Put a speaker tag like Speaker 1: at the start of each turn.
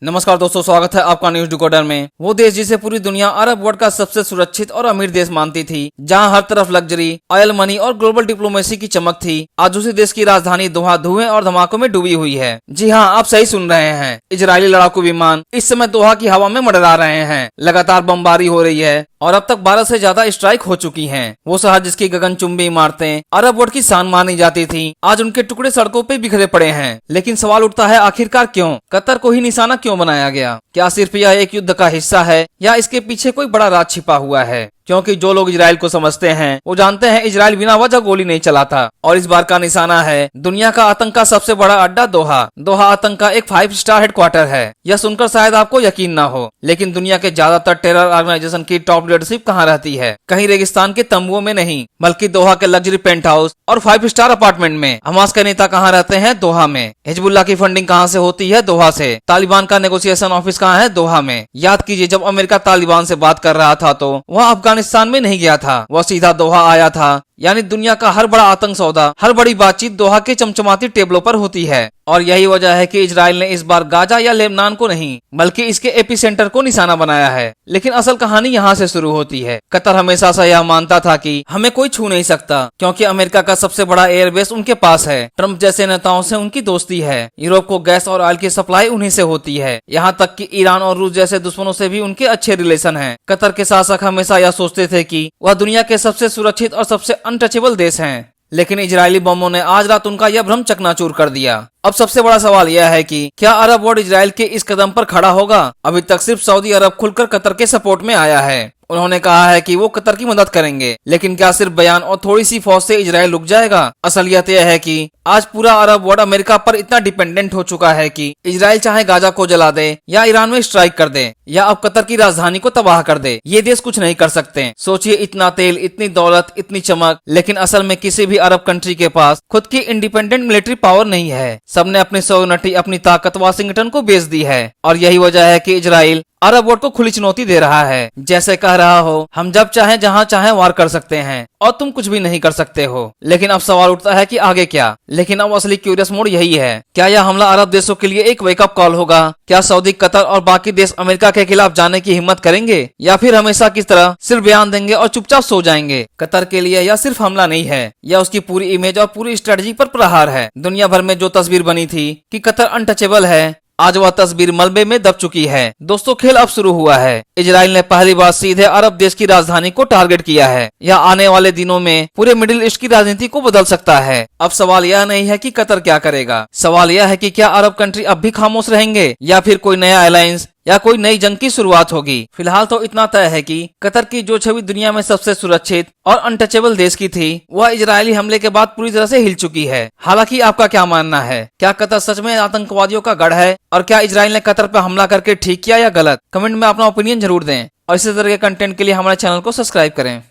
Speaker 1: नमस्कार दोस्तों, स्वागत है आपका न्यूज डिकोडर में। वो देश जिसे पूरी दुनिया अरब वर्ल्ड का सबसे सुरक्षित और अमीर देश मानती थी, जहां हर तरफ लग्जरी, ऑयल मनी और ग्लोबल डिप्लोमेसी की चमक थी, आज उसी देश की राजधानी दोहा धुएं और धमाकों में डूबी हुई है। जी हाँ, आप सही सुन रहे हैं, इजरायली लड़ाकू विमान इस समय दोहा की हवा में मंडरा रहे हैं। लगातार बमबारी हो रही है और अब तक 12 से ज्यादा स्ट्राइक हो चुकी हैं। वो शहर जिसकी गगनचुंबी इमारतें अरब वर्ल्ड की शान मानी जाती थी, आज उनके टुकड़े सड़कों पे बिखरे पड़े हैं। लेकिन सवाल उठता है, आखिरकार क्यों? कतर को ही निशाना क्यों बनाया गया? क्या सिर्फ यह एक युद्ध का हिस्सा है या इसके पीछे कोई बड़ा राज छिपा हुआ है? क्योंकि जो लोग इजराइल को समझते हैं वो जानते हैं इजराइल बिना वजह गोली नहीं चलाता और इस बार का निशाना है दुनिया का आतंक का सबसे बड़ा अड्डा दोहा। दोहा आतंक का एक 5 स्टार हेडक्वार्टर है। यह सुनकर शायद आपको यकीन ना हो, लेकिन दुनिया के ज्यादातर टेरर ऑर्गेनाइजेशन की टॉप लीडरशिप कहाँ रहती है? कहीं रेगिस्तान के तंबुओं में नहीं, बल्कि दोहा के लग्जरी पेंट हाउस और 5 स्टार अपार्टमेंट में। हमास के नेता कहाँ रहते हैं? दोहा में। हिजबुल्लाह की फंडिंग कहाँ से होती है? दोहा से। तालिबान का नेगोशिएशन ऑफिस कहाँ है? दोहा में। याद कीजिए, जब अमेरिका तालिबान से बात कर रहा था तो वह अफगानिस्तान में नहीं गया था, वह सीधा दोहा आया था। यानी दुनिया का हर बड़ा आतंक सौदा, हर बड़ी बातचीत दोहा के चमचमाती टेबलों पर होती है। और यही वजह है कि इजराइल ने इस बार गाजा या लेबनान को नहीं, बल्कि इसके एपिसेंटर को निशाना बनाया है। लेकिन असल कहानी यहाँ से शुरू होती है। कतर हमेशा से यह मानता था कि हमें कोई छू नहीं सकता, क्योंकि अमेरिका का सबसे बड़ा एयरबेस उनके पास है। ट्रंप जैसे नेताओं से उनकी दोस्ती है। यूरोप को गैस और ऑयल की सप्लाई उन्हीं से होती है। यहाँ तक कि ईरान और रूस जैसे दुश्मनों से भी उनके अच्छे रिलेशन है। कतर के शासक हमेशा यह सोचते थे कि वह दुनिया के सबसे सुरक्षित और सबसे अनटचेबल देश हैं। लेकिन इजरायली बमों ने आज रात उनका यह भ्रम चकनाचूर कर दिया। अब सबसे बड़ा सवाल यह है कि क्या अरब वर्ल्ड इजराइल के इस कदम पर खड़ा होगा? अभी तक सिर्फ सऊदी अरब खुलकर कतर के सपोर्ट में आया है। उन्होंने कहा है कि वो कतर की मदद करेंगे, लेकिन क्या सिर्फ बयान और थोड़ी सी फौज से इजराइल रुक जाएगा? असलियत यह है कि आज पूरा अरब वर्ल्ड अमेरिका पर इतना डिपेंडेंट हो चुका है कि इजराइल चाहे गाजा को जला दे या ईरान में स्ट्राइक कर दे या अब कतर की राजधानी को तबाह कर दे, ये देश कुछ नहीं कर सकते। सोचिए, इतना तेल, इतनी दौलत, इतनी चमक, लेकिन असल में किसी भी अरब कंट्री के पास खुद की इंडिपेंडेंट मिलिट्री पावर नहीं है। सबने अपनी सोवरेनिटी, अपनी ताकत वाशिंगटन को बेच दी है। और यही वजह है कि इजराइल अरब वर्ल्ड को खुली चुनौती दे रहा है। जैसे कह रहा हो, हम जब चाहें जहां चाहें वार कर सकते हैं और तुम कुछ भी नहीं कर सकते हो। लेकिन अब सवाल उठता है कि आगे क्या? लेकिन अब असली क्यूरियस मोड यही है, क्या यह हमला अरब देशों के लिए एक वेकअप कॉल होगा? क्या सऊदी, कतर और बाकी देश अमेरिका के खिलाफ जाने की हिम्मत करेंगे, या फिर हमेशा की तरह सिर्फ बयान देंगे और चुपचाप सो जाएंगे? कतर के लिए यह सिर्फ हमला नहीं है, यह उसकी पूरी इमेज और पूरी स्ट्रेटजी पर प्रहार है। दुनिया भर में जो तस्वीर बनी थी कि कतर अनटचेबल है, आज वह तस्वीर मलबे में दब चुकी है। दोस्तों, खेल अब शुरू हुआ है। इजराइल ने पहली बार सीधे अरब देश की राजधानी को टारगेट किया है। यह आने वाले दिनों में पूरे मिडिल ईस्ट की राजनीति को बदल सकता है। अब सवाल यह नहीं है कि कतर क्या करेगा, सवाल यह है कि क्या अरब कंट्री अब भी खामोश रहेंगे या फिर कोई नया अलायंस या कोई नई जंग की शुरुआत होगी। फिलहाल तो इतना तय है कि कतर की जो छवि दुनिया में सबसे सुरक्षित और अनटचेबल देश की थी, वह इजरायली हमले के बाद पूरी तरह से हिल चुकी है। हालांकि आपका क्या मानना है? क्या कतर सच में आतंकवादियों का गढ़ है? और क्या इजराइल ने कतर पर हमला करके ठीक किया या गलत? कमेंट में अपना ओपिनियन जरूर दें और इसी तरह के कंटेंट के लिए हमारे चैनल को सब्सक्राइब करें।